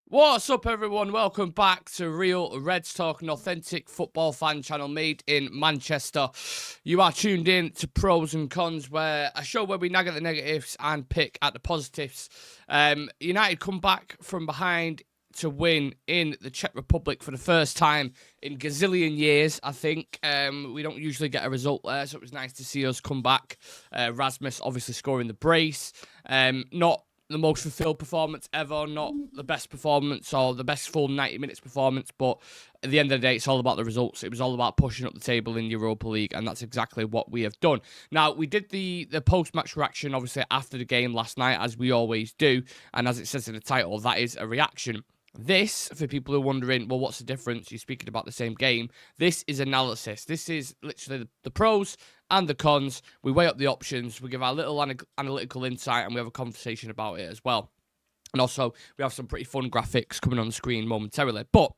What's up, everyone? Welcome back to Real Reds Talk, an authentic football fan channel made in Manchester. You are tuned in to Pros and Cons, where a show where we nag at the negatives and pick at the positives. United come back from behind to win in the Czech Republic for the first time in gazillion years, I think. We don't usually get a result there, so it was nice to see us come back. Rasmus obviously scoring the brace. Not the most fulfilled performance ever, not the best performance or the best full 90 minutes performance, but at the end of the day, it's all about the results. It was all about pushing up the table in Europa League, and that's exactly what we have done. Now, we did the post-match reaction, obviously, after the game last night, as we always do, and as it says in the title, that is a reaction. This, for people who are wondering, well, what's the difference? You're speaking about the same game. This is analysis. This is literally the pros and the cons. We weigh up the options. We give our little analytical insight, and we have a conversation about it as well. And also, we have some pretty fun graphics coming on the screen momentarily. But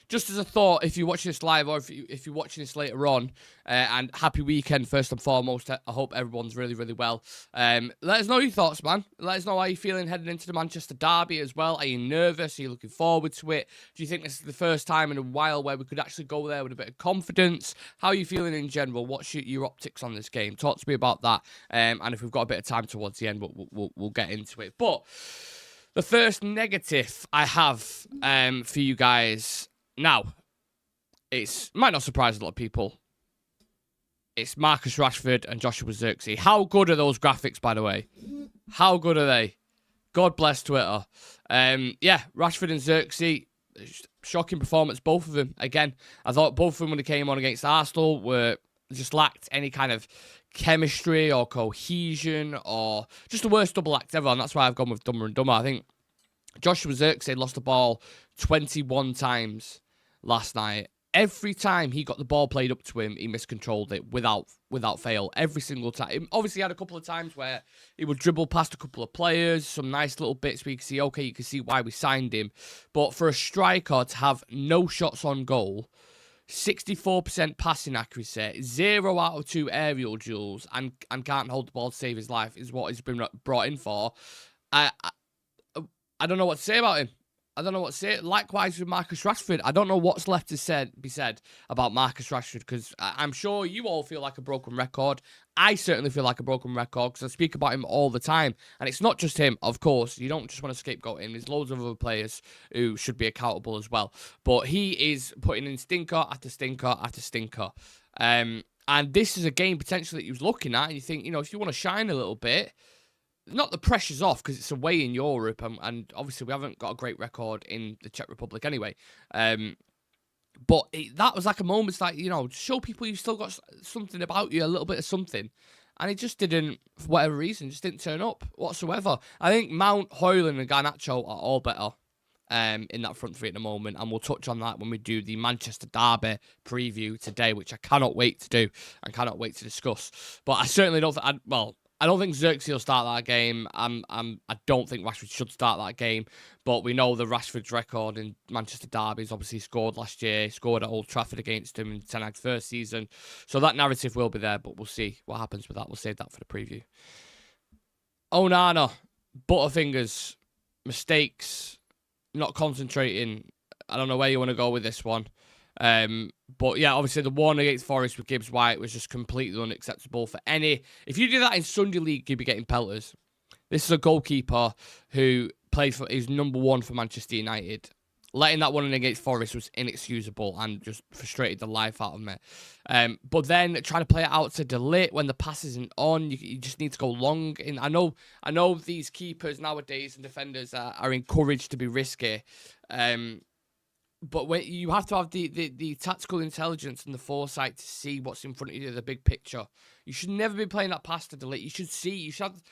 just as a thought, if you're watching this live or if you're watching this later on, and happy weekend first and foremost. I hope everyone's really, really well. Let us know your thoughts, man. Let us know how you're feeling heading into the Manchester derby as well. Are you nervous? Are you looking forward to it? Do you think this is the first time in a while where we could actually go there with a bit of confidence? How are you feeling in general? What's your optics on this game? Talk to me about that. And if we've got a bit of time towards the end, we'll get into it. But the first negative I have for you guys. Now, it might not surprise a lot of people. It's Marcus Rashford and Joshua Zirkzee. How good are those graphics, by the way? How good are they? God bless Twitter. Yeah, Rashford and Zirkzee, shocking performance, both of them. Again, I thought both of them when they came on against Arsenal were just lacked any kind of chemistry or cohesion or just the worst double act ever, and that's why I've gone with Dumber and Dumber. I think Joshua Zirkzee lost the ball 21 times last night. Every time he got the ball played up to him, he miscontrolled it without fail. Every single time. Obviously, he had a couple of times where he would dribble past a couple of players, some nice little bits where you can see, okay, you can see why we signed him. But for a striker to have no shots on goal, 64% passing accuracy, 0 out of 2 aerial duels, and can't hold the ball to save his life is what he's been brought in for. I don't know what to say about him. I don't know what to say. Likewise with Marcus Rashford. I don't know what's left to be said about Marcus Rashford, because I'm sure you all feel like a broken record. I certainly feel like a broken record because I speak about him all the time. And it's not just him, of course. You don't just want to scapegoat him. There's loads of other players who should be accountable as well. But he is putting in stinker after stinker after stinker. And this is a game potentially that he was looking at. And you think, if you want to shine a little bit, not the pressure's off because it's away in Europe, and obviously we haven't got a great record in the Czech Republic anyway. But that was like a moment, like, show people you've still got something about you, a little bit of something. And it just didn't, for whatever reason, just didn't turn up whatsoever. I think Mount, Hojlund and Garnacho are all better in that front three at the moment, and we'll touch on that when we do the Manchester derby preview today, which I cannot wait to do and cannot wait to discuss. But I certainly don't think, I don't think Zirkzee will start that game. I don't think Rashford should start that game. But we know the Rashford's record in Manchester derbies. Obviously, he scored last year. He scored at Old Trafford against him in Ten Hag's first season. So that narrative will be there, but we'll see what happens with that. We'll save that for the preview. Onana, butterfingers, mistakes, not concentrating. I don't know where you want to go with this one. But yeah, obviously the one against Forest with Gibbs White was just completely unacceptable for any. If you do that in Sunday League, you'd be getting pelters. This is a goalkeeper who is number 1 for Manchester United. Letting that one in against Forest was inexcusable and just frustrated the life out of me. But then trying to play it out to De Ligt when the pass isn't on, you just need to go long. And I know these keepers nowadays and defenders are encouraged to be risky. But when you have to have the tactical intelligence and the foresight to see what's in front of you, the big picture. You should never be playing that pass to De Ligt. You should have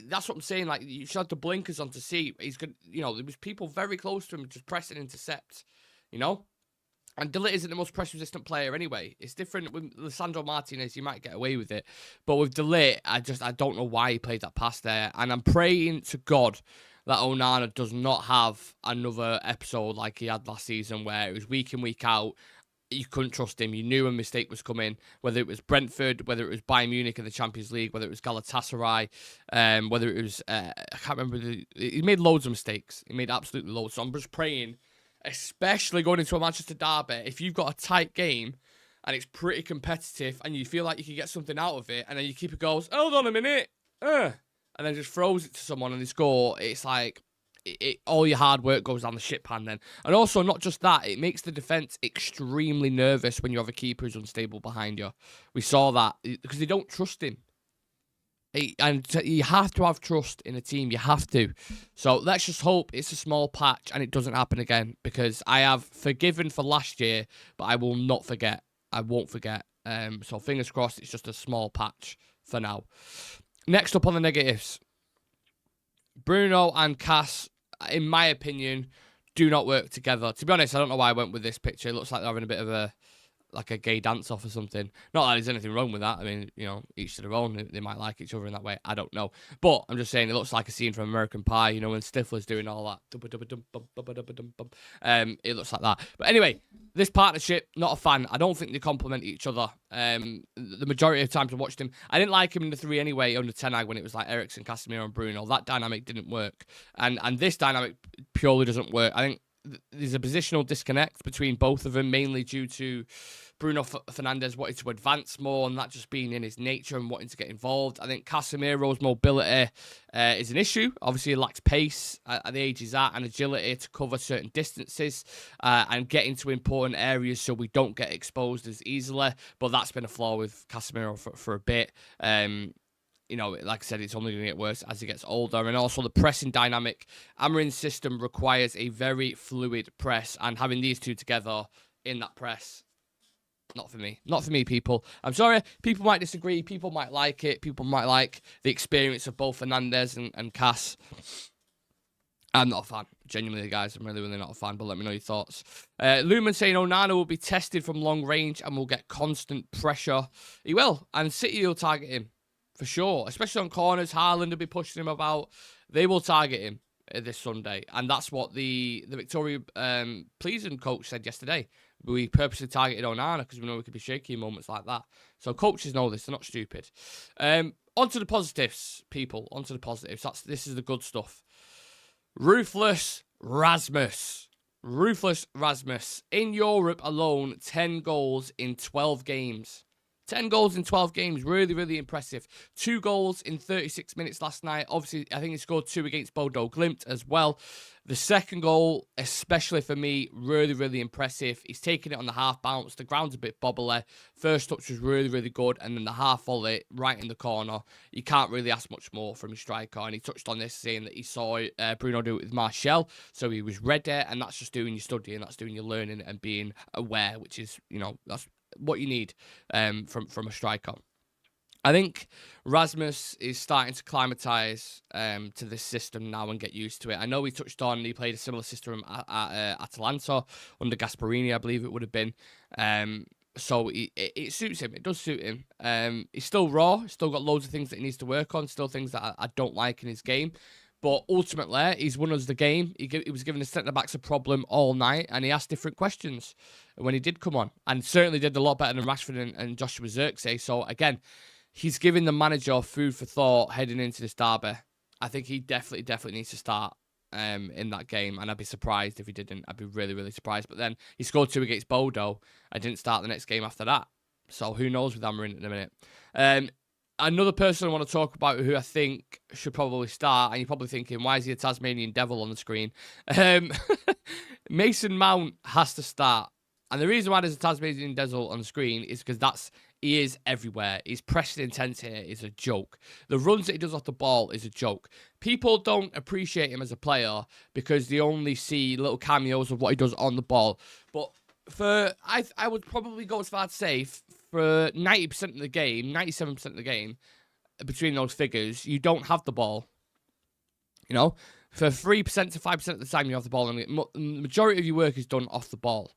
that's what I'm saying. Like, you should have the blinkers on to see he's good. There was people very close to him just pressing intercept. And De Ligt isn't the most press-resistant player anyway. It's different with Lisandro Martinez. You might get away with it, but with De Ligt, I don't know why he played that pass there. And I'm praying to God that Onana does not have another episode like he had last season where it was week in, week out. you couldn't trust him. You knew a mistake was coming, whether it was Brentford, whether it was Bayern Munich in the Champions League, whether it was Galatasaray, whether it was, I can't remember. He made loads of mistakes. He made absolutely loads. So I'm just praying, especially going into a Manchester derby, if you've got a tight game and it's pretty competitive and you feel like you can get something out of it, and then your keeper goes, hold on a minute, and then just throws it to someone and they score, it's like, all your hard work goes down the shit pan then. And also, not just that, it makes the defence extremely nervous when you have a keeper who's unstable behind you. We saw that because they don't trust him. And you have to have trust in a team. You have to. So let's just hope it's a small patch and it doesn't happen again, because I have forgiven for last year, but I will not forget. I won't forget. So fingers crossed it's just a small patch for now. Next up on the negatives. Bruno and Cass, in my opinion, do not work together. To be honest, I don't know why I went with this picture. It looks like they're having a bit of a gay dance-off or something. Not that there's anything wrong with that. I mean, you know, each to their own. They might like each other in that way. I don't know. But I'm just saying it looks like a scene from American Pie, you know, when Stifler's doing all that. It looks like that. But anyway, this partnership, not a fan. I don't think they complement each other. The majority of times I watched him, I didn't like him in the three anyway, under Ten Hag, when it was like Eriksen, Casemiro and Bruno. That dynamic didn't work. And this dynamic purely doesn't work. I think there's a positional disconnect between both of them, mainly due to Bruno Fernandes wanting to advance more and that just being in his nature and wanting to get involved. I think Casemiro's mobility is an issue. Obviously, he lacks pace at the age he's at and agility to cover certain distances and get into important areas so we don't get exposed as easily. But that's been a flaw with Casemiro for a bit. You know, like I said, it's only going to get worse as he gets older. And also the pressing dynamic. Amarin's system requires a very fluid press, and having these two together in that press, not for me. Not for me, people. I'm sorry. People might disagree. People might like it. People might like the experience of both Fernandes and Cass. I'm not a fan. Genuinely, guys, I'm really, really not a fan, but let me know your thoughts. Lumen saying Onana will be tested from long range and will get constant pressure. He will, and City will target him. For sure, especially on corners. Haaland will be pushing him about. They will target him this Sunday. And that's what the Viktoria Plzen coach said yesterday. We purposely targeted Onana because we know we could be shaky in moments like that. So coaches know this. They're not stupid. On to the positives, people. On to the positives. This is the good stuff. Ruthless Rasmus. Ruthless Rasmus. In Europe alone, 10 goals in 12 games. 10 goals in 12 games, really, really impressive. 2 goals in 36 minutes last night. Obviously, I think he scored 2 against Bodo Glimt as well. The second goal, especially for me, really, really impressive. He's taking it on the half bounce. The ground's a bit bobbly. First touch was really, really good. And then the half volley right in the corner. You can't really ask much more from a striker. And he touched on this, saying that he saw Bruno do it with Martial. So he was ready. And that's just doing your studying. That's doing your learning and being aware, which is, you know, that's what you need from a striker. I think Rasmus is starting to acclimatise to this system now and get used to it. I know we touched on he played a similar system at Atalanta under Gasperini, I believe it would have been. So it suits him. It does suit him. He's still raw. He's still got loads of things that he needs to work on. Still things that I don't like in his game. But ultimately, he's won us the game. He was giving the centre-backs a problem all night, and he asked different questions when he did come on. And certainly did a lot better than Rashford and Joshua Zirkzee. So, again, he's giving the manager food for thought heading into this derby. I think he definitely needs to start in that game, and I'd be surprised if he didn't. I'd be really, really surprised. But then he scored 2 against Bodo. I didn't start the next game after that. So who knows with Amarin in a minute. Another person I want to talk about who I think should probably start, and you're probably thinking, why is he a Tasmanian devil on the screen? Mason Mount has to start. And the reason why there's a Tasmanian devil on the screen is because he is everywhere. His pressing intensity is a joke. The runs that he does off the ball is a joke. People don't appreciate him as a player because they only see little cameos of what he does on the ball. But I would probably go as far to say for 90% of the game, 97% of the game, between those figures, you don't have the ball. You know, for 3% to 5% of the time you have the ball, and the majority of your work is done off the ball.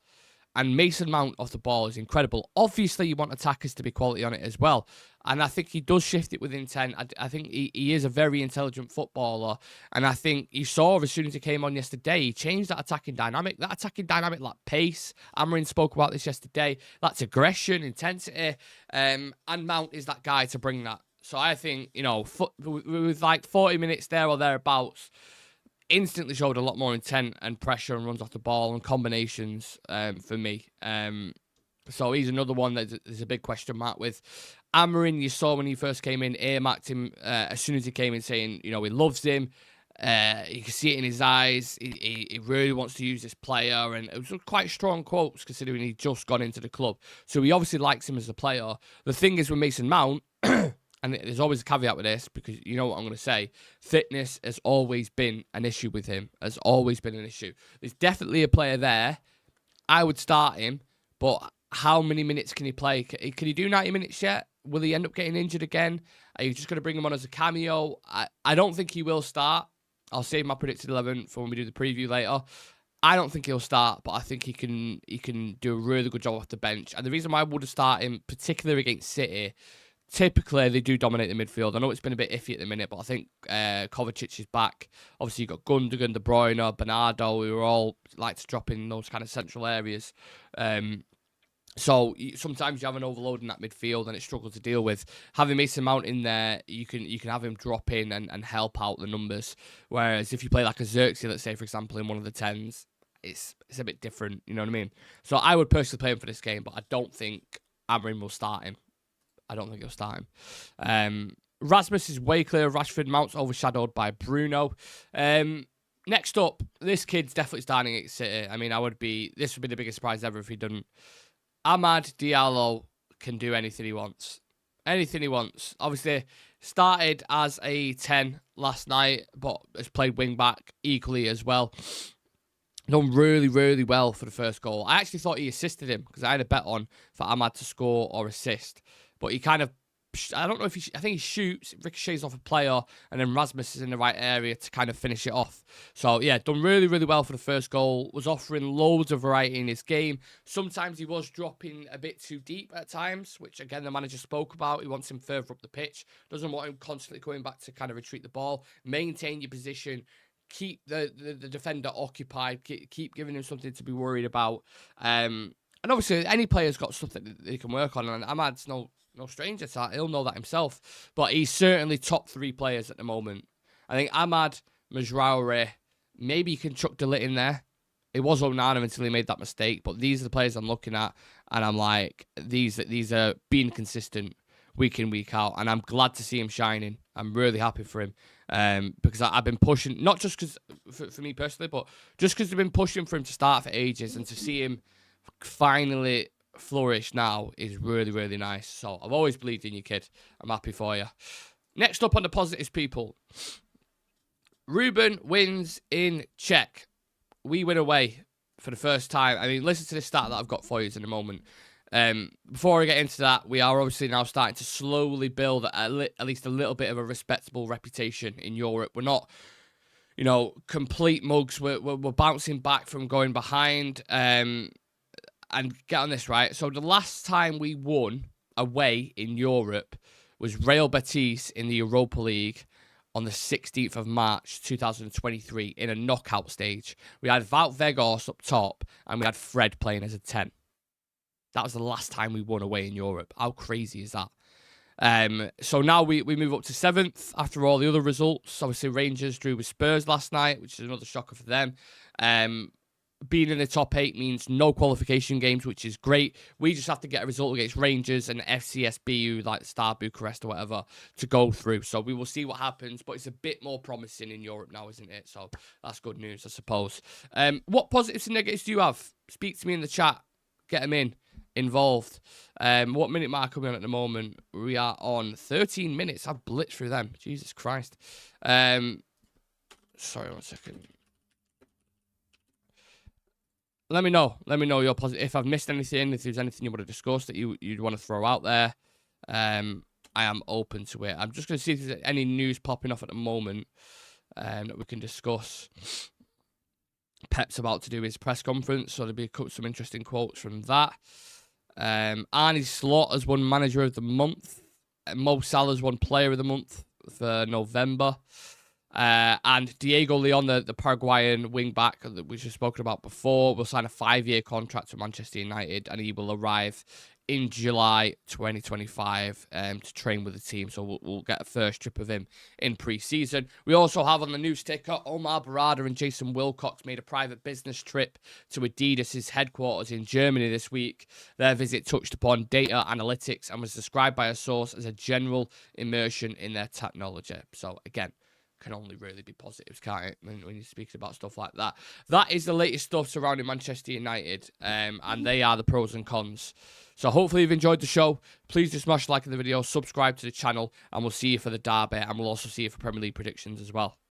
And Mason Mount off the ball is incredible. Obviously, you want attackers to be quality on it as well. And I think he does shift it with intent. I think he is a very intelligent footballer. And I think you saw as soon as he came on yesterday, he changed that attacking dynamic. That attacking dynamic, like pace. Amarin spoke about this yesterday. That's aggression, intensity. And Mount is that guy to bring that. So I think, you know, with like 40 minutes there or thereabouts, instantly showed a lot more intent and pressure and runs off the ball and combinations for me. So he's another one that there's a big question mark with. Amarin, you saw when he first came in, earmarked him as soon as he came in, saying, you know, he loves him. You can see it in his eyes. He really wants to use this player. And it was quite strong quotes considering he just got into the club. So he obviously likes him as a player. The thing is with Mason Mount, and there's always a caveat with this, because you know what I'm going to say. Fitness has always been an issue with him. Has always been an issue. There's definitely a player there. I would start him, but how many minutes can he play? Can he do 90 minutes yet? Will he end up getting injured again? Are you just going to bring him on as a cameo? I don't think he will start. I'll save my predicted 11 for when we do the preview later. I don't think he'll start, but I think he can do a really good job off the bench. And the reason why I would have started him, particularly against City, typically they do dominate the midfield. I know it's been a bit iffy at the minute, but I think Kovacic is back. Obviously, you've got Gundogan, De Bruyne, Bernardo, who are all like to drop in those kind of central areas. So sometimes you have an overload in that midfield and it struggles to deal with. Having Mason Mount in there, you can have him drop in and help out the numbers. Whereas if you play like a Zirkzee, let's say, for example, in one of the 10s, it's a bit different, you know what I mean? So I would personally play him for this game, but I don't think Amarin will start him. I don't think he'll start him. Rasmus is way clear of Rashford. Mount's overshadowed by Bruno. Next up, this kid's definitely starting at City. I mean, this would be the biggest surprise ever if he didn't. Amad Diallo can do anything he wants. Anything he wants. Obviously, started as a 10 last night, but has played wing-back equally as well. Done really, really well for the first goal. I actually thought he assisted him, because I had a bet on for Amad to score or assist. But he kind of, I don't know if I think he shoots, ricochets off a player, and then Rasmus is in the right area to kind of finish it off. So, yeah, done really, really well for the first goal. Was offering loads of variety in his game. Sometimes he was dropping a bit too deep at times, which, again, the manager spoke about. He wants him further up the pitch. Doesn't want him constantly going back to kind of retreat the ball. Maintain your position. Keep the defender occupied. Keep giving him something to be worried about. And obviously, any player's got stuff that they can work on. And Amad's no stranger to that. He'll know that himself. But he's certainly top 3 players at the moment. I think Amad, Mazraoui, maybe you can chuck De Ligt in there. It was Onana until he made that mistake. But these are the players I'm looking at. And I'm like, these are being consistent week in, week out. And I'm glad to see him shining. I'm really happy for him. Because I've been pushing, not just because for me personally, but just because I've been pushing for him to start for ages. And to see him finally flourish now is really, really nice. So I've always believed in you, kid. I'm happy for you. Next up on the positives, people. Ruben wins in Czech. We win away for the first time. I mean, listen to this stat that I've got for you in a moment. Before I get into that, we are obviously now starting to slowly build at least a little bit of a respectable reputation in Europe. We're not, you know, complete mugs. We're bouncing back from going behind. And get on this, right? So the last time we won away in Europe was Real Betis in the Europa League on the 16th of March 2023 in a knockout stage. We had Wout Weghorst up top and we had Fred playing as a 10. That was the last time we won away in Europe. How crazy is that? So now we move up to 7th after all the other results. Obviously, Rangers drew with Spurs last night, which is another shocker for them. Being in the top 8 means no qualification games, which is great. We just have to get a result against Rangers and FCSBU, like Star Bucharest or whatever, to go through. So we will see what happens, but it's a bit more promising in Europe now, isn't it? So that's good news, I suppose. What positives and negatives do you have? Speak to me in the chat. Get them involved. What minute mark are we on at the moment? We are on 13 minutes. I've blitzed through them. Jesus Christ. Sorry, 1 second. Let me know your positive. If I've missed anything, if there's anything you want to discuss that you'd want to throw out there, I am open to it. I'm just going to see if there's any news popping off at the moment that we can discuss. Pep's about to do his press conference, so there'll be some interesting quotes from that. Arne Slot has won Manager of the Month. Mo Salah's won Player of the Month for November. And Diego Leon, the Paraguayan wing-back that we've just spoken about before, will sign a 5-year contract with Manchester United, and he will arrive in July 2025 to train with the team. So we'll get a first trip of him in pre-season. We also have on the news ticker, Omar Barada and Jason Wilcox made a private business trip to Adidas' headquarters in Germany this week. Their visit touched upon data analytics and was described by a source as a general immersion in their technology. So again, can only really be positives, can't it, when you speak about stuff like that. That is the latest stuff surrounding Manchester United, and they are the pros and cons. So hopefully you've enjoyed the show. Please do smash like in the video, subscribe to the channel, and we'll see you for the derby, and we'll also see you for Premier League predictions as well.